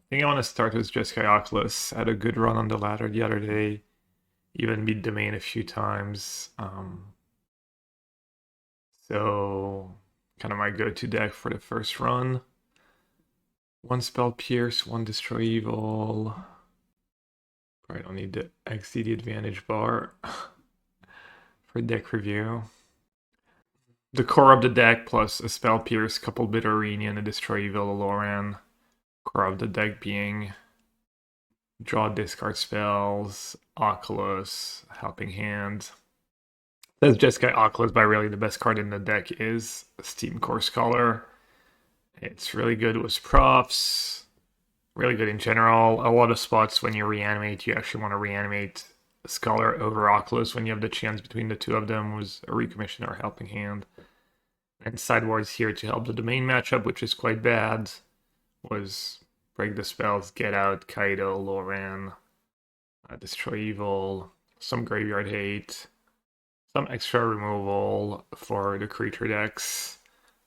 think I want to start with Jeskai Oculus. I had a good run on the ladder the other day. Even beat the main a few times. So kind of my go-to deck for the first run. One spell pierce, one destroy evil. Probably don't need the XD advantage bar for deck review. The core of the deck plus a spell pierce, couple bitter arena, and a destroy evil, a Loran. Core of the deck being draw discard spells, Oculus, helping hand. Says Jeskai Oculus, but really the best card in the deck is Steamcore Scholar. It's really good with profs, really good in general. A lot of spots when you reanimate, you actually want to reanimate Scholar over Oculus when you have the chance between the two of them with a Recommission or Helping Hand. And Sideboard's here to help the domain matchup, which is quite bad. Was break the spells, get out, Kaito, Loran, destroy evil, some graveyard hate, some extra removal for the creature decks.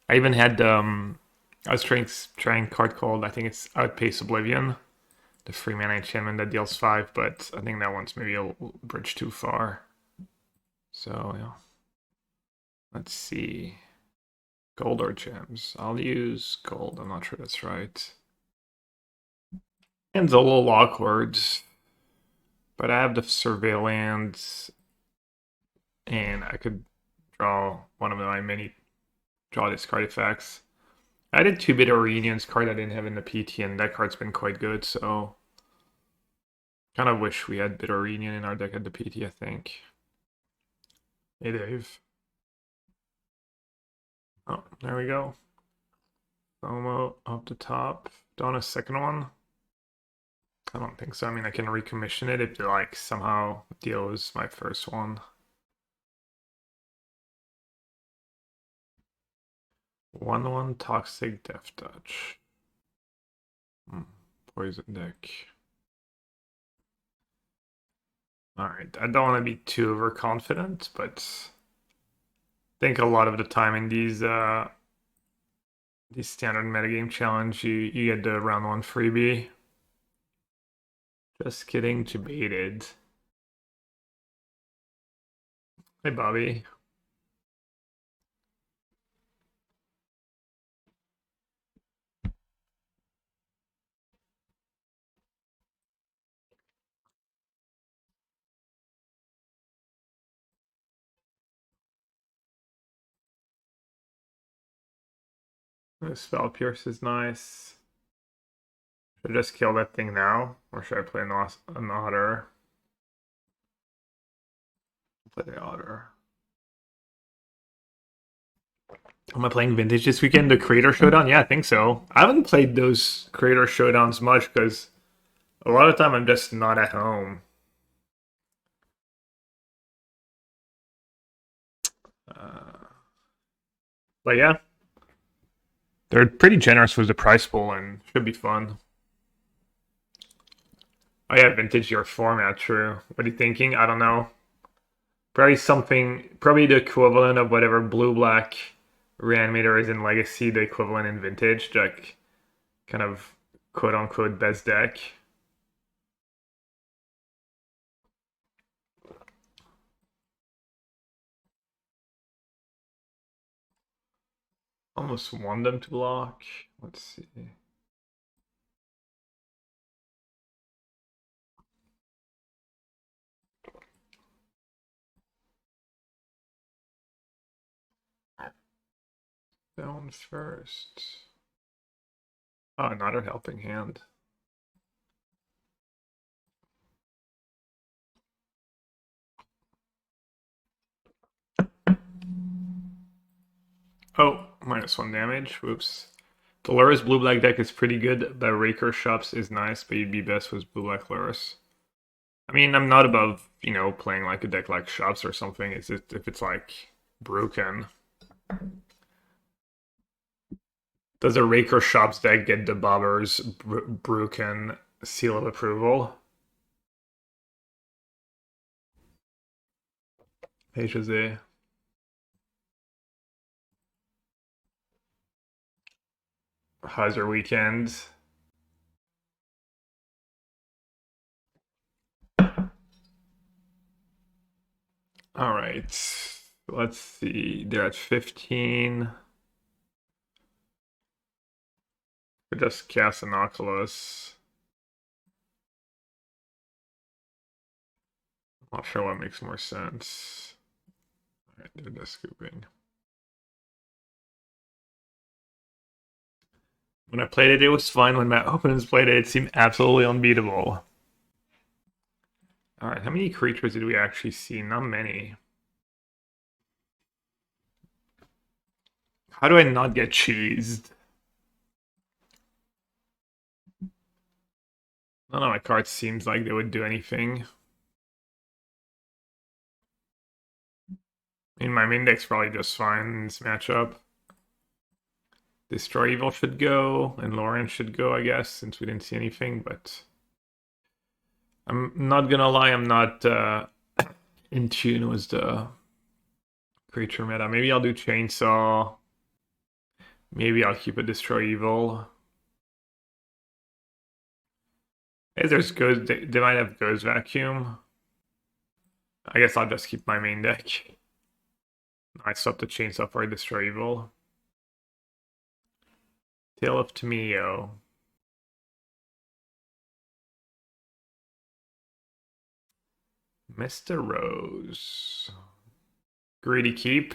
I even had I was trying card called, I think it's Outpace Oblivion, the 3-mana enchantment that deals 5, but I think that one's maybe a bridge too far. So yeah, let's see. Gold or gems? I'll use gold. I'm not sure that's right. And it's a little awkward, but I have the Surveillance, and I could draw one of my many draw discard effects. I did 2 bitter Reunions card I didn't have in the PT, and that card's been quite good, so kind of wish we had bitter Reunion in our deck at the PT, I think. Hey Dave. Oh, there we go. FOMO up the top. Don't a second one? I don't think so. I mean, I can recommission it if it like somehow deals my first one. 1/1 Toxic Death Touch. Poison deck. Alright, I don't want to be too overconfident, but I think a lot of the time in these standard metagame challenge, you get the round 1 freebie. Just kidding, debated. Hey Bobby. The Spell Pierce is nice. Should I just kill that thing now? Or should I play an Otter? Play the Otter. Am I playing Vintage this weekend? The Creator Showdown? Yeah, I think so. I haven't played those Creator Showdowns much because a lot of the time I'm just not at home. But yeah, they're pretty generous with the price pool and should be fun. Oh yeah, Vintage your format, true. What are you thinking? I don't know. Probably something, probably the equivalent of whatever blue-black Reanimator is in Legacy, the equivalent in Vintage, like kind of quote-unquote best deck. Almost want them to block. Let's see. Down first. Oh, another helping hand. Oh, -1 damage. Whoops. The Lurrus blue-black deck is pretty good, but Raker Shops is nice, but you'd be best with blue-black Lurrus. I mean, I'm not above, playing like a deck like Shops or something. It's just if it's like broken. Does a Raker Shops deck get the Bobber's broken seal of approval? Hey, Jose. How's your weekend? All right. Let's see. They're at 15. They just cast an Oculus. Not sure what makes more sense. All right, they're just scooping. When I played it, it was fun. When my opponents played it, it seemed absolutely unbeatable. All right, how many creatures did we actually see? Not many. How do I not get cheesed? None of my cards seems like they would do anything. I mean, my main deck's probably just fine in this matchup. Destroy Evil should go, and Loran should go, I guess, since we didn't see anything, but... I'm not gonna lie, I'm not in tune with the creature meta. Maybe I'll do Chainsaw. Maybe I'll keep a Destroy Evil. Hey, there's Ghost. They might have Ghost Vacuum. I guess I'll just keep my main deck. I swap the Chainsaw for a Destroy Evil. Tale of Tamio. Mr. Rose. Greedy Keep.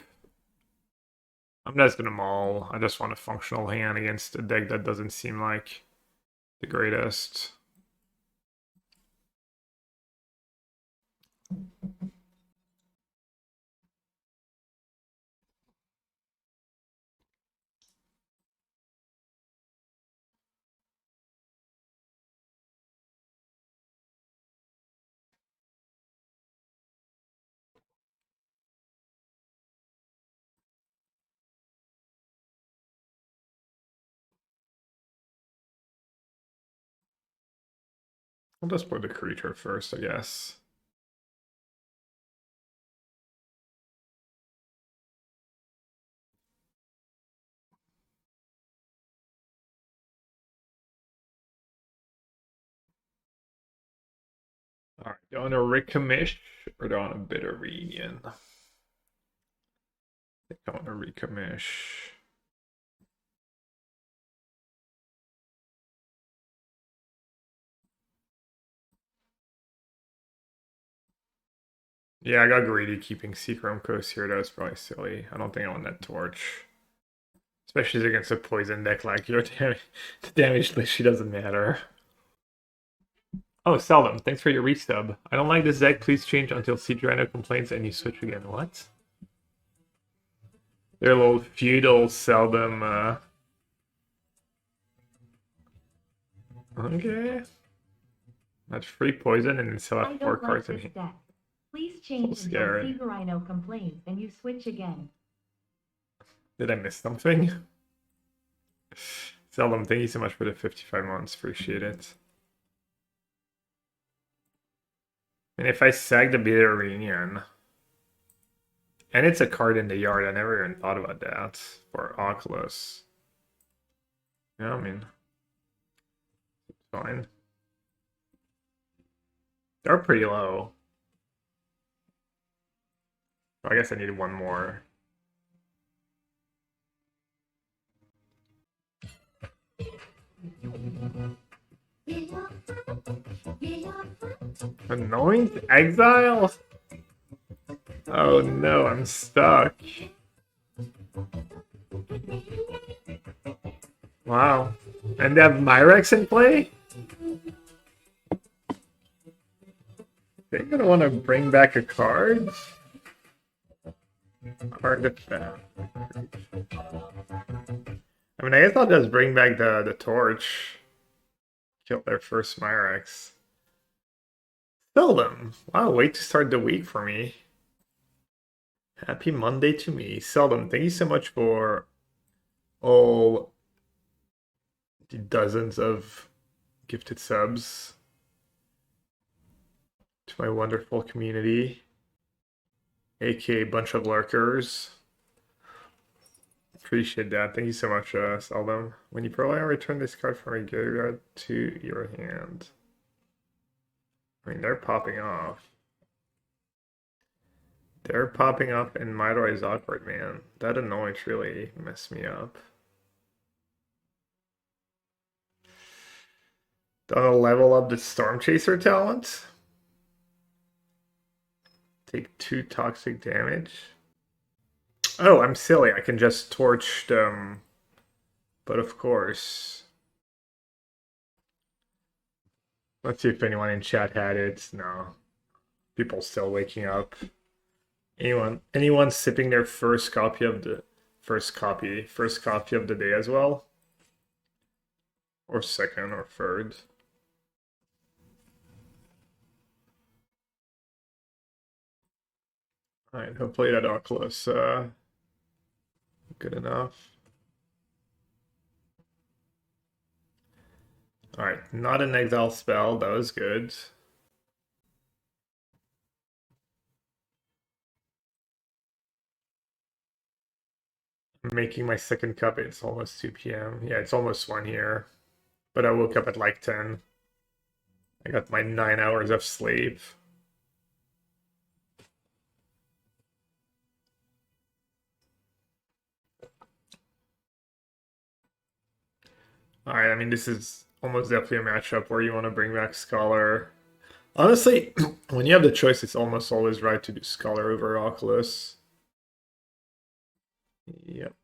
I'm just gonna maul. I just want a functional hand against a deck that doesn't seem like the greatest. I'll just put the creature first, I guess. Alright, do I want to Recommission or do I want a Bitter Reunion? I think I want to Recommission. Yeah, I got greedy keeping Seachrome Coast here. That was probably silly. I don't think I want that torch. Especially against a poison deck like your damage. The damage literally doesn't matter. Oh, Seldom, thanks for your resub. I don't like this deck. Please change until Sidrino complains and you switch again. What? Their little feudal Seldom. Okay. That's free poison and then still have 4 cards in here. Please change until Sidrino complains and you switch again. Did I miss something? Seldom, thank you so much for the 55 months. Appreciate it. And if I sag the Bitter Reunion, and it's a card in the yard, I never even thought about that for Oculus. Yeah, I mean, it's fine. They're pretty low. I guess I need one more. Anoint Exile? Oh no, I'm stuck. Wow. And they have Myrex in play? They're gonna want to bring back a card? Artifact. I mean, I guess I'll just bring back the torch. Kill their first Myrex. Seldom. Wow, wait to start the week for me. Happy Monday to me. Seldom, thank you so much for all the dozens of gifted subs to my wonderful community, aka bunch of lurkers. Appreciate that. Thank you so much, Seldom. When you probably return this card from a graveyard to your hand. I mean, they're popping off. They're popping up and Midori is awkward, man. That annoyance really messed me up. Don't level up the Stormchaser talent. Take 2 toxic damage. Oh, I'm silly. I can just torch them. But of course. Let's see if anyone in chat had it. No. People still waking up. Anyone sipping their first copy of the day as well? Or second or third? Alright, hopefully that Oculus good enough. Alright, not an exile spell, that was good. I'm making my second cup, it's almost 2 p.m. Yeah, it's almost 1 here. But I woke up at like 10. I got my 9 hours of sleep. Alright, I mean, this is almost definitely a matchup where you want to bring back Scholar. Honestly, when you have the choice, it's almost always right to do Scholar over Oculus. Yep.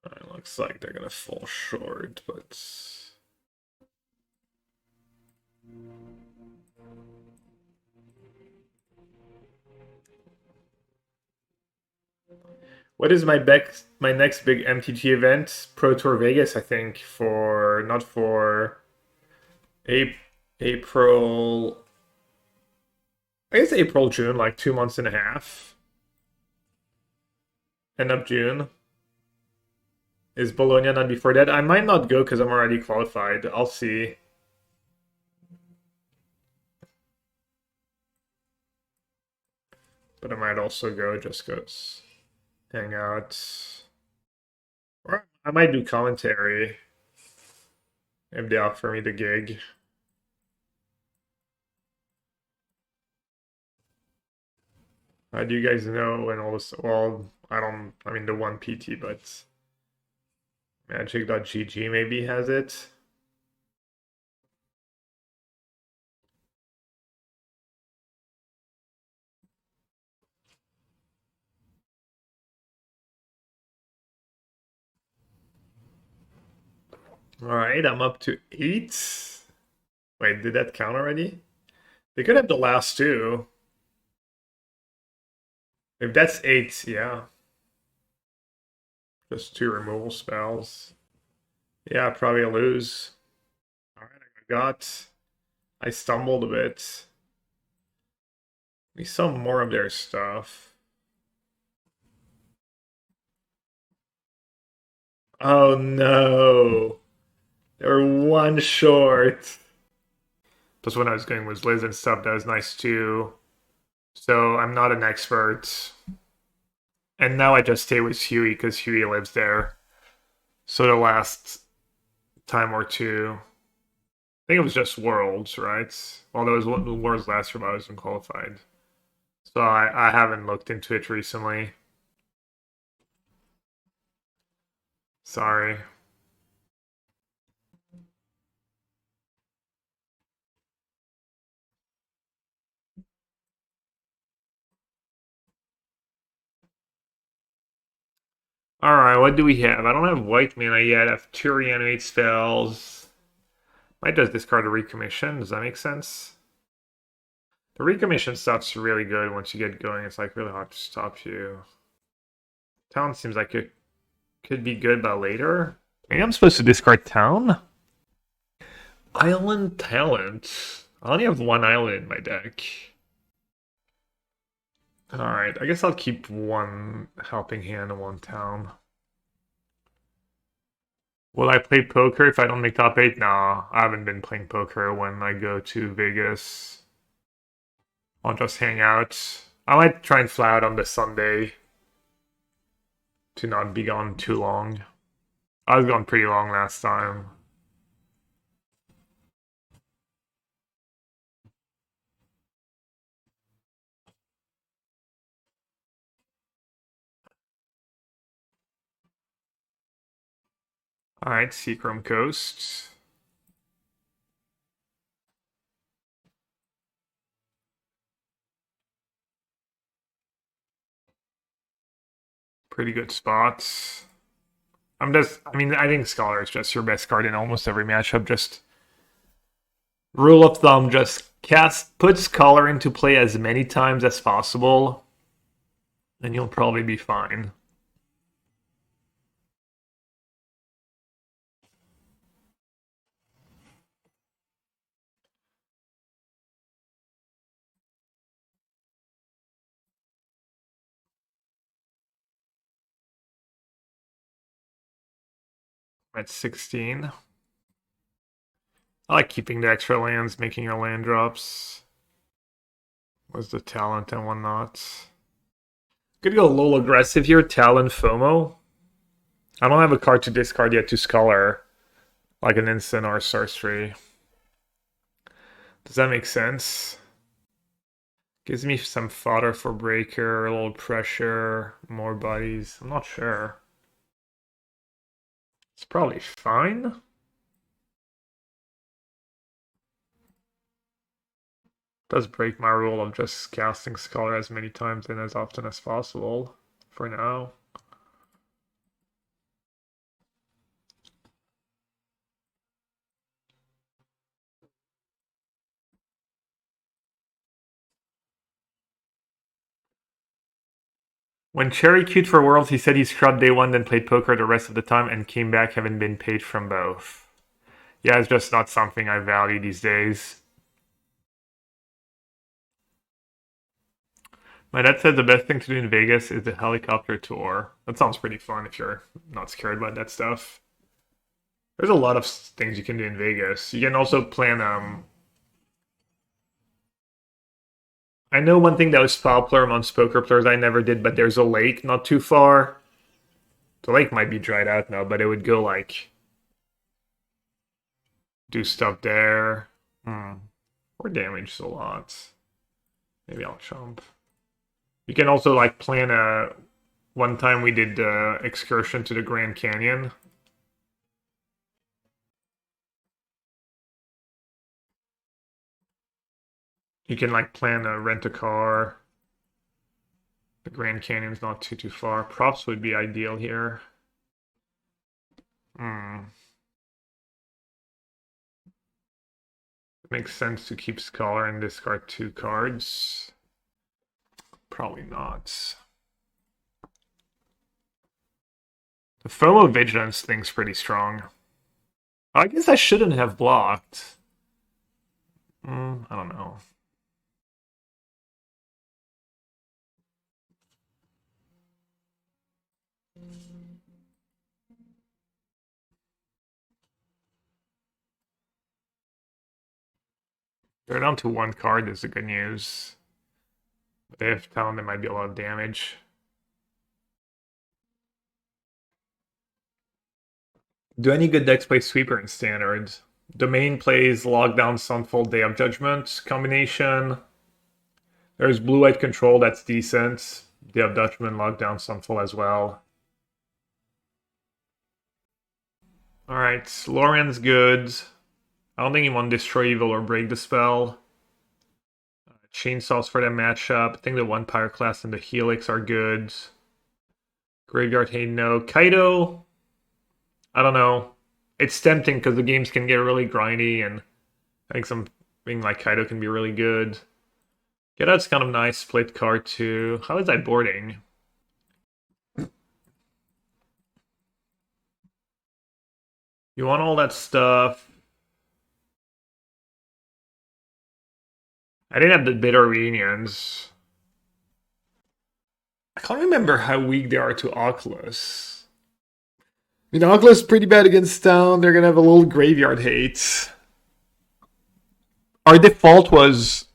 It looks like they're gonna fall short, but... What is my next big MTG event? Pro Tour Vegas, I think, not for April. I guess April, June, like 2 months and a half. End of June. Is Bologna not before that? I might not go because I'm already qualified. I'll see. But I might also go just because hang out. Or I might do commentary if they offer me the gig. How do you guys know when all this? Well, I mean the one PT, but Magic.gg maybe has it. Alright, I'm up to 8. Wait, did that count already? They could have the last 2. If that's 8, yeah. Just 2 removal spells. Yeah, probably a lose. Alright, I stumbled a bit. We saw more of their stuff. Oh no! They were 1 short. Plus when I was going with Liz and stuff, that was nice too. So I'm not an expert. And now I just stay with Huey because Huey lives there. So the last time or 2. I think it was just Worlds, right? Well, there was Worlds last year, but I wasn't qualified. So I haven't looked into it recently. Sorry. Alright, what do we have? I don't have White Mana yet. I have 2 Reanimate spells. Might just discard a Recommission. Does that make sense? The Recommission stuff's really good once you get going. It's like really hard to stop you. Town seems like it could be good, but later. Maybe I'm supposed to discard Town? Island Talent. I only have 1 island in my deck. Alright, I guess I'll keep 1 Helping Hand and 1 Town. Will I play poker if I don't make top 8? Nah, I haven't been playing poker when I go to Vegas. I'll just hang out. I might try and fly out on the Sunday to not be gone too long. I was going pretty long last time. Alright, Seachrome Coast. Pretty good spots. I think Scholar is just your best card in almost every matchup. Just rule of thumb, just put Scholar into play as many times as possible, and you'll probably be fine. At 16. I like keeping the extra lands, making your land drops. Was the talent and whatnot. Could go a little aggressive here, Talon FOMO. I don't have a card to discard yet to Scholar, like an instant or a sorcery. Does that make sense? Gives me some fodder for Breaker, a little pressure, more buddies. I'm not sure. It's probably fine. Does break my rule of just casting Scholar as many times and as often as possible for now. When Cherry queued for Worlds, he said he scrubbed day one, then played poker the rest of the time, and came back having been paid from both. Yeah, it's just not something I value these days. My dad said the best thing to do in Vegas is the helicopter tour. That sounds pretty fun if you're not scared by that stuff. There's a lot of things you can do in Vegas. You can also plan I know one thing that was popular amongst poker players I never did, but there's a lake not too far. The lake might be dried out now, but it would go like do stuff there. Or damage a lot. Maybe I'll chump. You can also like plan a. One time we did excursion to the Grand Canyon. You can like plan a rent a car. The Grand Canyon's not too far. Props would be ideal here. It makes sense to keep Scholar and discard 2 cards. Probably not. The FOMO Vigilance thing's pretty strong. I guess I shouldn't have blocked. I don't know. They're down to 1 card is the good news. But they have talent, there might be a lot of damage. Do any good decks play Sweeper in Standard? Domain plays Lockdown, Sunfold, Day of Judgment combination. There's Blue-White Control, that's decent. Day of Judgment, Lockdown, Sunfold as well. Alright, Loran's good. I don't think he won Destroy Evil or Break the Spell. Chainsaws for that matchup. I think the 1 Pyroclasm and the Helix are good. Graveyard Hate, no. Kaito, I don't know. It's tempting because the games can get really grindy, and I think something like Kaito can be really good. Yeah, that's kind of nice. Split card too. How is that boarding? You want all that stuff. I didn't have the bitter reunions. I can't remember how weak they are to Oculus. I mean, Oculus is pretty bad against Town. They're going to have a little graveyard hate. Our default was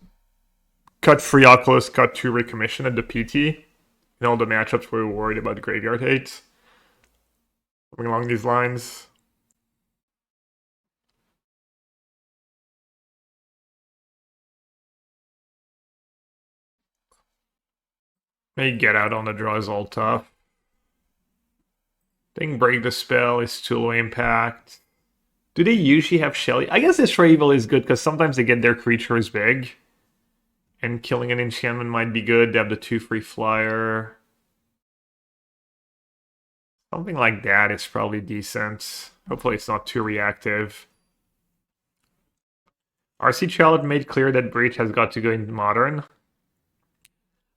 cut 3 Oculus, cut 2 Recommission at the PT. In all the matchups we were worried about graveyard hate. Something along these lines. May get out on the draw is all tough. Think break the spell is too low impact. Do they usually have Shelly? I guess Destroy Evil is good because sometimes they get their creatures big. And killing an enchantment might be good. They have the 2 free flyer. Something like that is probably decent. Hopefully it's not too reactive. RC Child made clear that Breach has got to go in Modern.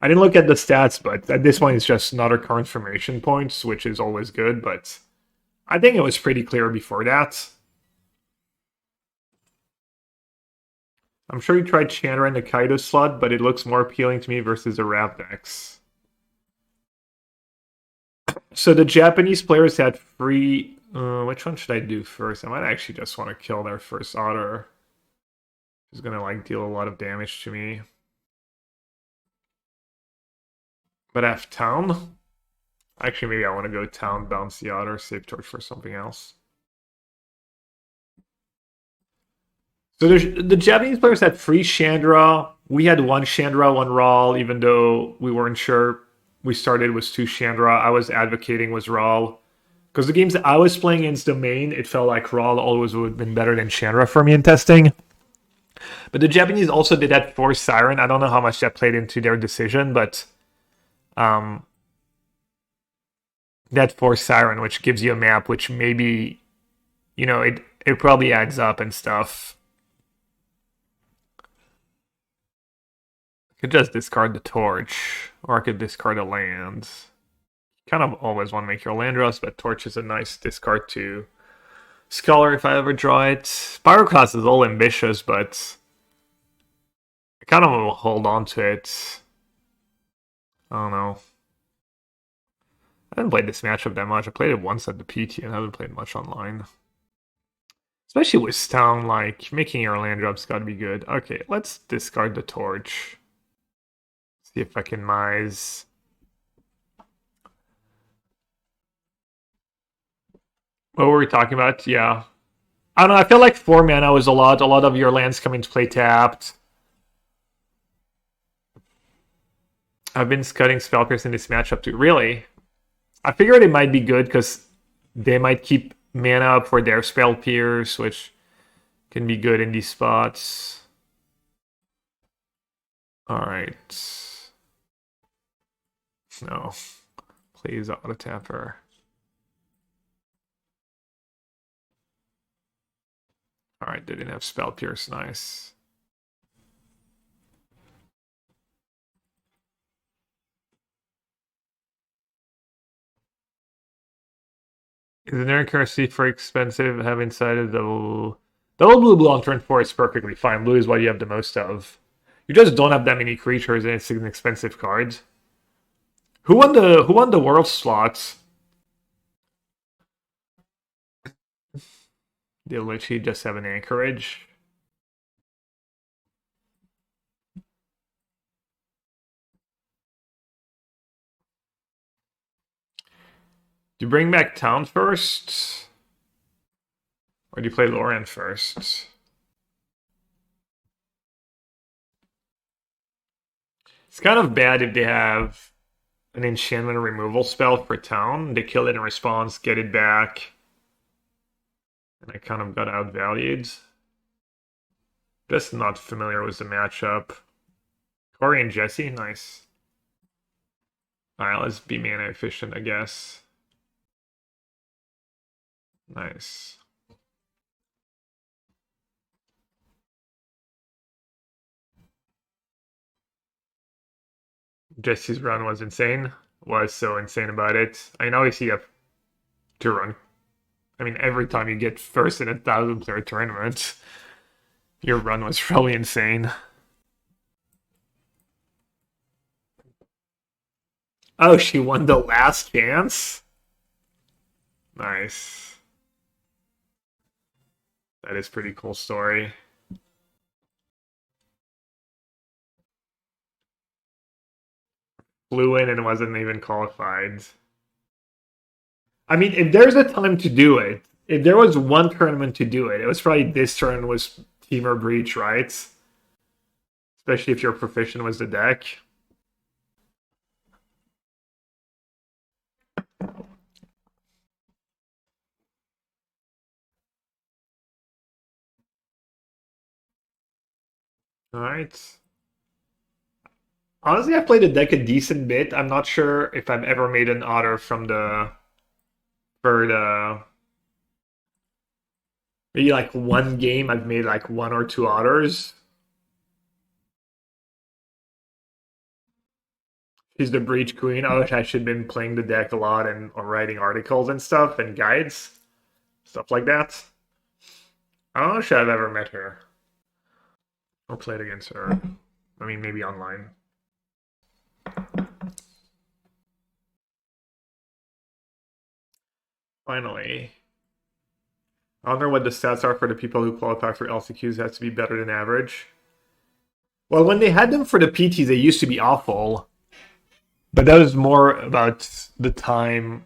I didn't look at the stats, but at this point it's just another confirmation points, which is always good, but I think it was pretty clear before that. I'm sure you tried Chandra in the Kaito slot, but it looks more appealing to me versus the Ravdex. So the Japanese players had free... which one should I do first? I might actually just want to kill their first otter. It's gonna like deal a lot of damage to me. But I have town. Actually, maybe I want to go town, bounce the otter, save torch for something else. So the Japanese players had free Chandra. We had 1 Chandra, 1 Rawl, even though we weren't sure. We started with 2 Chandra. I was advocating was Rawl. Because the games that I was playing against the main, it felt like Rawl always would have been better than Chandra for me in testing. But the Japanese also did that for Siren. I don't know how much that played into their decision, but that for Siren, which gives you a map, which maybe, you know, it probably adds up and stuff. I could just discard the torch, or I could discard a land. Kind of always want to make your land draws, but torch is a nice discard to Scholar if I ever draw it. Pyroclasm is all ambitious, but I kind of will hold on to it. I don't know. I haven't played this matchup that much. I played it once at the PT and haven't played much online. Especially with Stone, like, making your land drops gotta be good. Okay, let's discard the torch. See if I can mize. What were we talking about? Yeah. I don't know, I feel like 4 mana was a lot. A lot of your lands come into play tapped. I've been scouting Spellpierce in this matchup too. Really? I figured it might be good because they might keep mana up for their Spellpierce, which can be good in these spots. Alright. No. Please auto-tap her. Alright, they didn't have Spellpierce. Nice. Is an errant currency for expensive? Have inside a double blue on turn 4 is perfectly fine. Blue is what you have the most of. You just don't have that many creatures and it's an expensive card. Who won the world slots? They literally just have an anchorage. Do you bring back town first? Or do you play Loran first? It's kind of bad if they have an enchantment removal spell for town. They kill it in response, get it back. And I kind of got outvalued. Just not familiar with the matchup. Corey and Jesse, nice. Alright, let's be mana efficient, I guess. Nice. Jesse's run was insane. Was so insane about it. I mean, obviously you have to run. I mean, every time you get first in a 1,000-player tournament, your run was probably insane. Oh, she won the last chance? Nice. That is pretty cool story. Flew in and wasn't even qualified. I mean, if there's a time to do it, if there was one tournament to do it, it was probably this turn was Temur Breach, right? Especially if you're proficient with the deck. Alright. Honestly, I've played the deck a decent bit. I'm not sure if I've ever made an otter from the... For the... Maybe like one game, I've made like 1 or 2 otters. She's the Breach Queen. I wish I should have been playing the deck a lot and or writing articles and stuff and guides. Stuff like that. I don't know if I've ever met her. Or played against her. I mean, maybe online. Finally. I wonder what the stats are for the people who qualify for LCQs. It has to be better than average. Well, when they had them for the PTs, they used to be awful. But that was more about the time.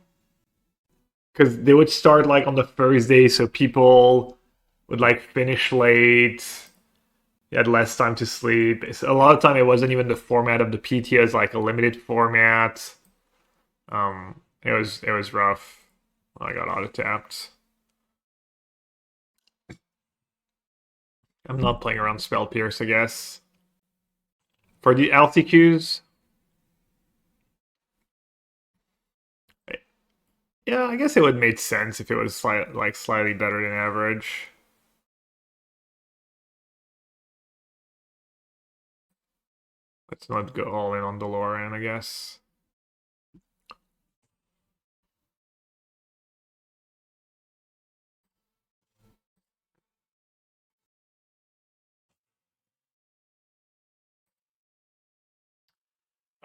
Because they would start like on the first day, so people would like finish late. You had less time to sleep. A lot of time it wasn't even the format of the PT as like a limited format. It was rough. I got auto tapped. I'm not playing around Spell Pierce, I guess. For the LTQs, yeah, I guess it would make sense if it was slightly better than average. Let's not go all in on the Loran, I guess.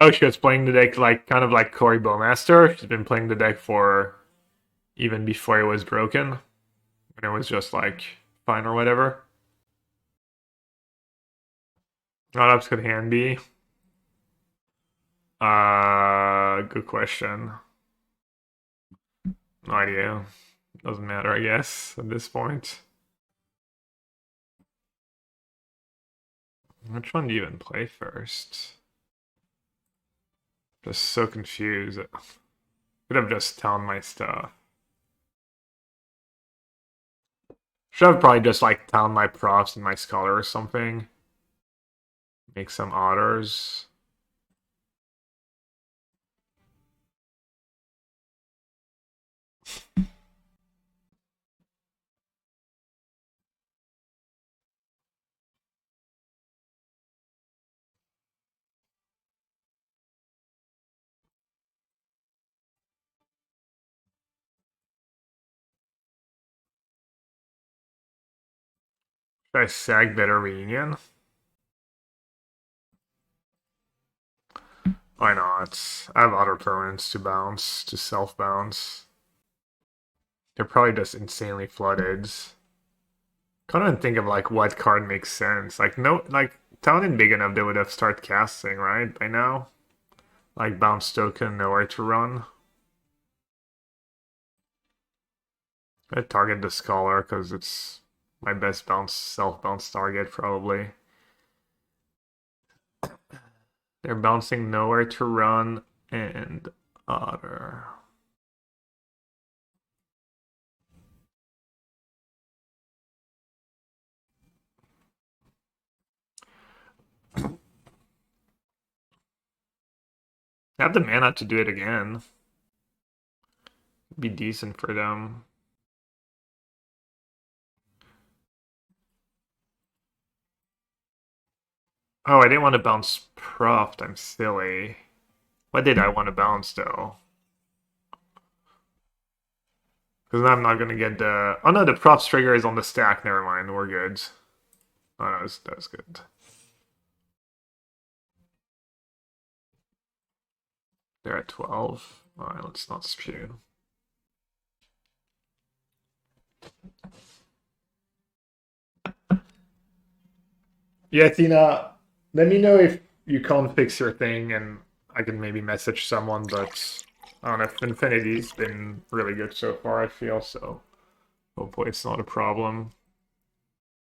Oh, she was playing the deck like kind of like Cory Bowmaster. She's been playing the deck for even before it was broken. When it was just like fine or whatever. What else could hand be? Good question. No idea. Doesn't matter, I guess, at this point. Which one do you even play first? Just so confused. Could have just town my stuff. Should have probably just like town my Profts and my Scholar or something. Make some otters. Should I sag better reunion? Why not? I have other permanents to bounce, to self-bounce. They're probably just insanely flooded. Can't even think of like what card makes sense. Like no, like town isn't big enough they would have started casting, right? By now? Like bounce token, nowhere to run. I'd target the Scholar because it's my best bounce, self-bounce target probably. They're bouncing nowhere to run and otter. I have the mana to do it again. Be decent for them. Oh, I didn't want to bounce Proft. I'm silly. What did I want to bounce though? Because I'm not gonna get the. Oh no, the Proft trigger is on the stack. Never mind, we're good. Oh, that was good. They're at 12. Alright, let's not spew. Yeah, Tina, let me know if you can't fix your thing and I can maybe message someone, but I don't know if Infinity's been really good so far, I feel, so hopefully it's not a problem.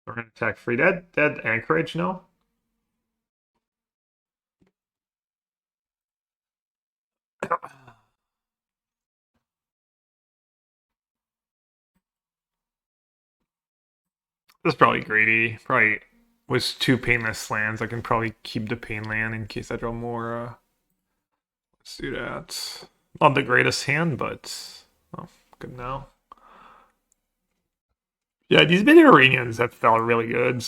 We're gonna attack free. Dead Anchorage, no? That's probably greedy. Probably with 2 painless lands, I can probably keep the pain land in case I draw more. Let's do that. Not the greatest hand, but well, good now. Yeah, these Midorians have felt really good.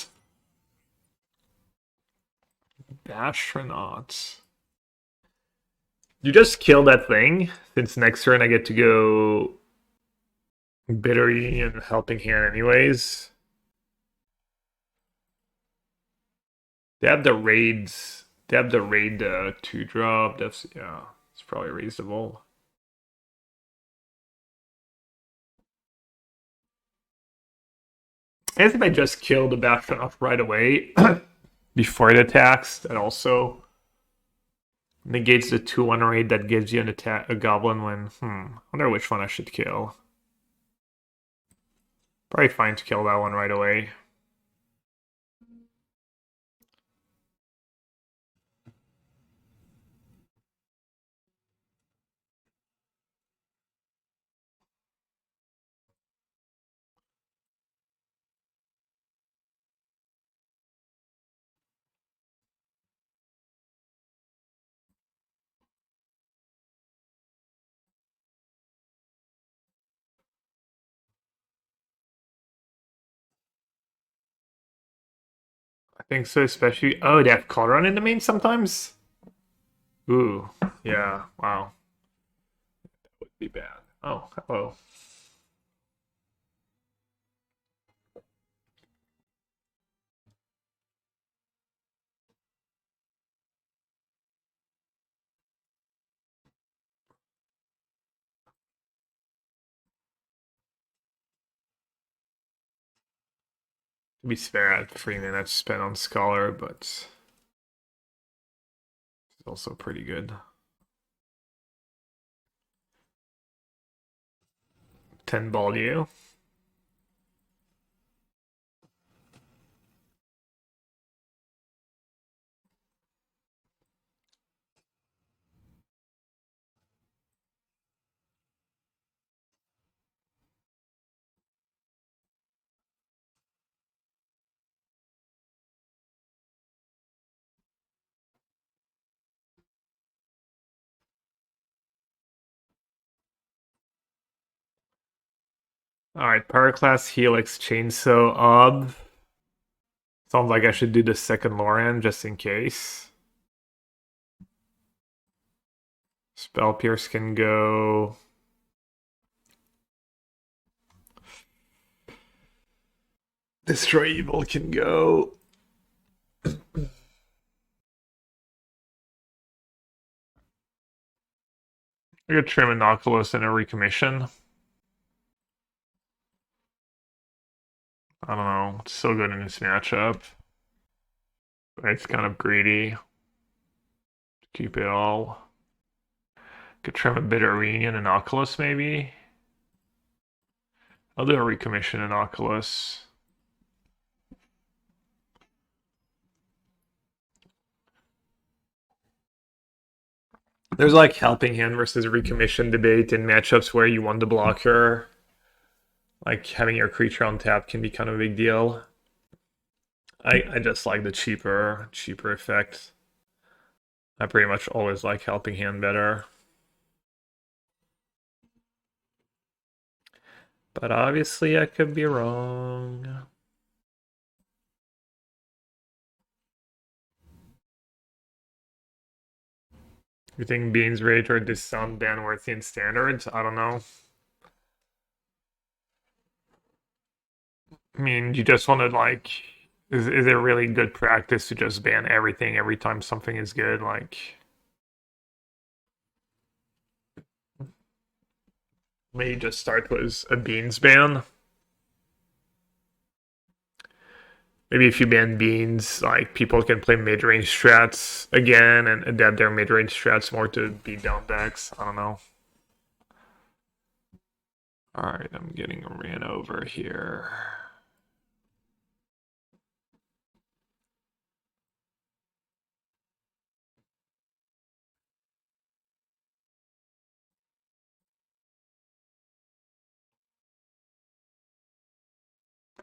Astronauts. You just kill that thing, since next turn I get to go Bitter Union Helping Hand anyways. They have the raids. They have the raid 2-drop. That's, yeah, it's probably reasonable. I guess if I just kill the Bastion right away before it attacks, that also negates the 2-1 raid that gives you an attack, a goblin when, I wonder which one I should kill. Probably fine to kill that one right away. I think so, especially... Oh, they have Loran in the main sometimes? Ooh, yeah, wow. That would be bad. Oh, hello. To be fair, I had 3 minutes spent on Scholar, but it's also pretty good. 10 ball you. Alright, Pyroclasm, Helix, Chainsaw, Sounds like I should do the second Loran just in case. Spell Pierce can go. Destroy Evil can go. I could trim an Oculus and a Recommission. I don't know. It's so good in this matchup. But it's kind of greedy. Keep it all. Could trim a Bitter Reunion and Oculus maybe. I'll do a Recommission and Oculus. There's like Helping Hand versus Recommission debate in matchups where you want the blocker. Like having your creature on tap can be kind of a big deal. I just like the cheaper effect. I pretty much always like Helping Hand better. But obviously I could be wrong. You think Beans Rage or this sound ban worthy in standards? I don't know. I mean, you just want to like, is it really good practice to just ban everything every time something is good? Like, maybe just start with a Beans ban. Maybe if you ban Beans, like people can play mid-range strats again and adapt their mid-range strats more to beat down decks. I don't know. Alright, I'm getting ran over here.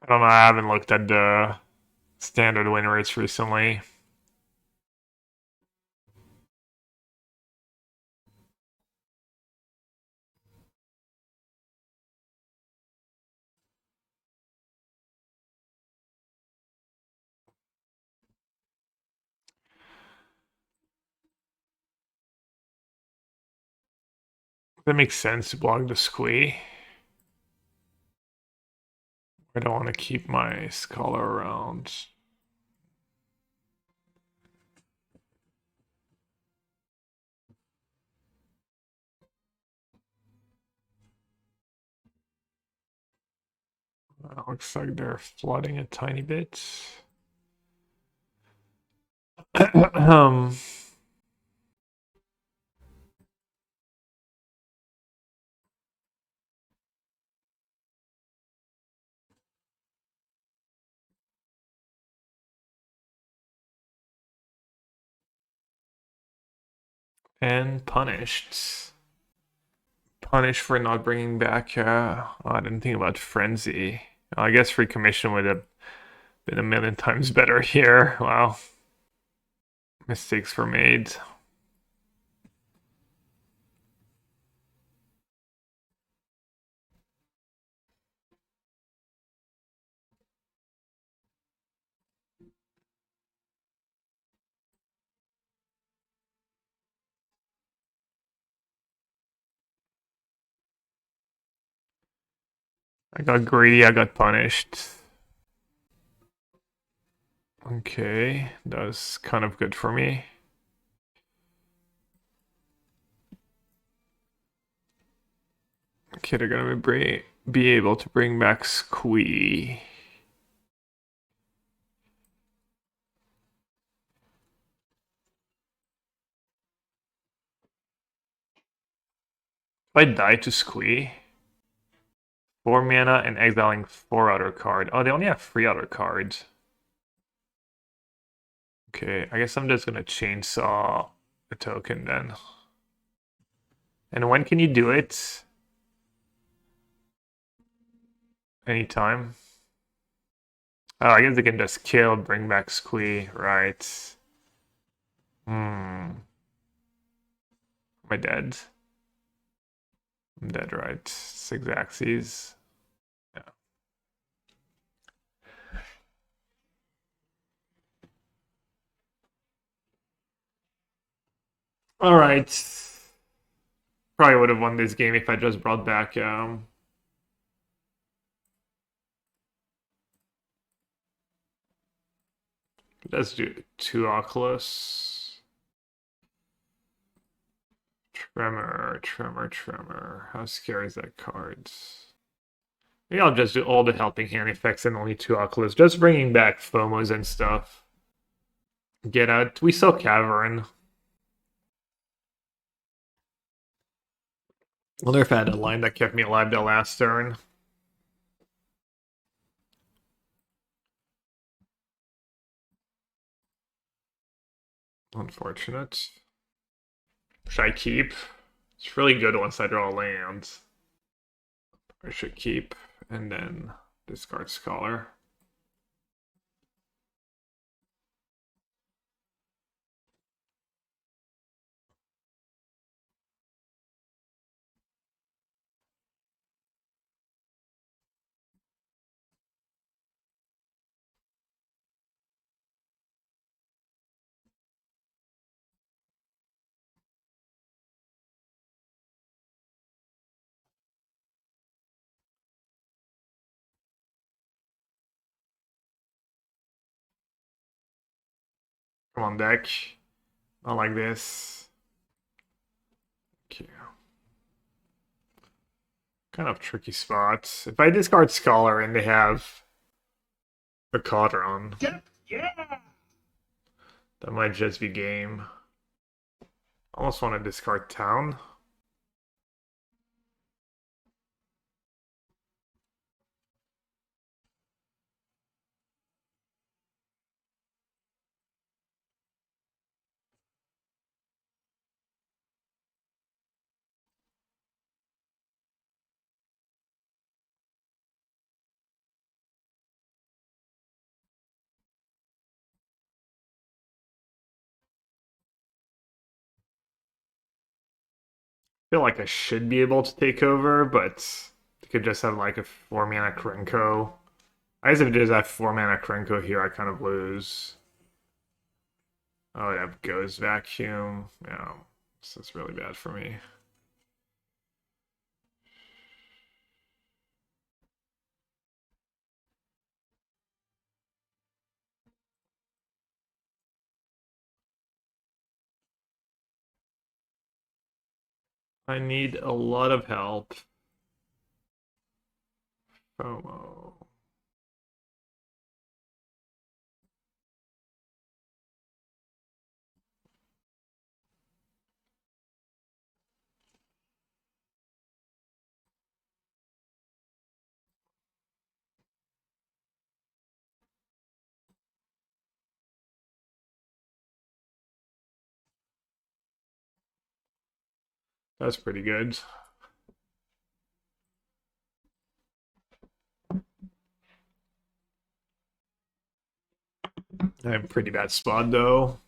I don't know, I haven't looked at the standard win rates recently. That makes sense to block the squee. I don't want to keep my Scholar around. Looks like they're flooding a tiny bit. And punished. Punished for not bringing back, oh, I didn't think about Frenzy. I guess Recommission would have been a million times better here. Wow. Mistakes were made. I got greedy, I got punished. Okay, that's kind of good for me. Okay, they're gonna be able to bring back Squee. If I die to Squee, 4 mana and exiling 4 other cards. Oh, they only have 3 other cards. Okay, I guess I'm just gonna chainsaw a token then. And when can you do it? Anytime. Oh, I guess they can just kill, bring back Squee, right? Am I dead? I'm dead, right? 6 axes. Yeah. Alright. Probably would have won this game if I just brought back let's do 2 Oculus. Tremor. How scary is that card? Maybe I'll just do all the helping hand effects and only 2 Oculus. Just bringing back FOMOs and stuff. Get out. We saw Cavern. Wonder if I had a line that kept me alive the last turn. Unfortunate. Should I keep? It's really good once I draw land. I should keep and then discard Scholar. Come on, deck. Not like this. Okay. Kind of tricky spots. If I discard Scholar and they have a Cadron, Yeah. that might just be game. Almost want to discard Town. feel like I should be able to take over, but you could just have like a 4-mana Krenko. I guess if it does have 4-mana Krenko here, I kind of lose. Oh, I have Ghost Vacuum. Yeah, this is really bad for me. I need a lot of help. FOMO. That's pretty good. I have a pretty bad spot though.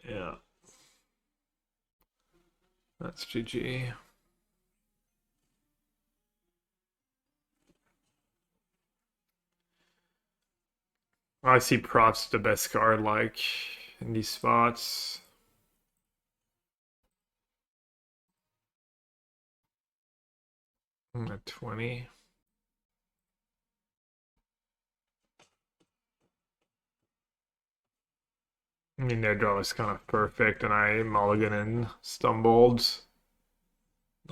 Yeah. That's GG. I see Proft's the best card like in these spots. I'm at 20. I mean, their draw is kind of perfect, and I mulligan and stumbled.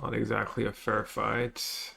Not exactly a fair fight.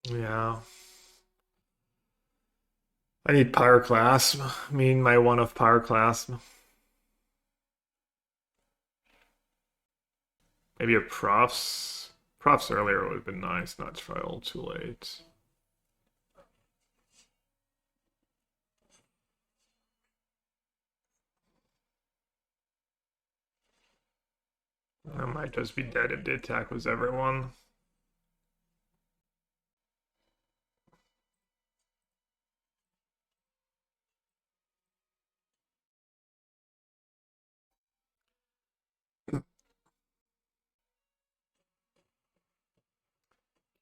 Yeah. I need Pyroclasm. I mean, my one of Pyroclasm. Maybe a Profs. Profs earlier would have been nice, not trial too late. I might just be dead if the attack was everyone.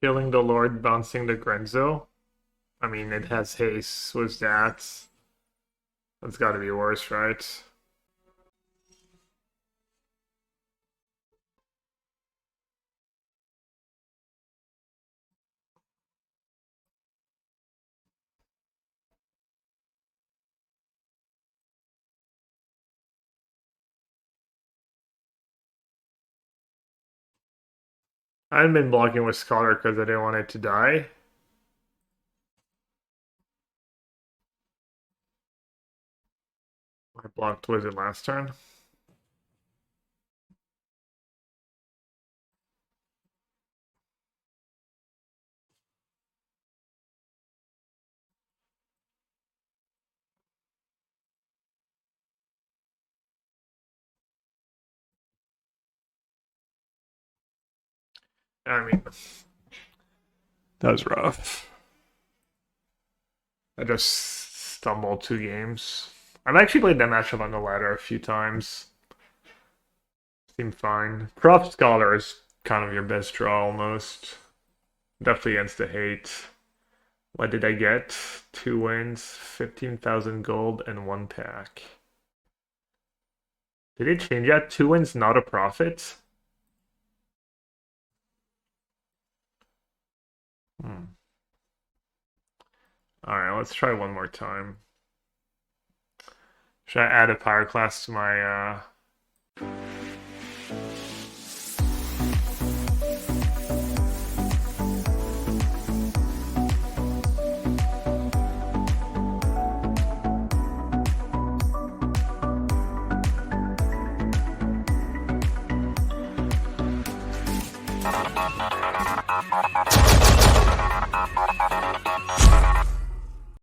Killing the Lord, bouncing the Grenzo. I mean, it has haste. Was that? That's got to be worse, right? I hadn't been blocking with Scholar because I didn't want it to die. I blocked Wizard last turn. I mean, that was rough. I just stumbled 2 games. I've actually played that matchup on the ladder a few times. Seemed fine. Proft Scholar is kind of your best draw almost. Definitely Insta-hate. What did I get? 2 wins, 15,000 gold, and 1 pack. Did it change that? 2 wins, not a profit? Alright, let's try one more time. Should I add a Pyroclasm to my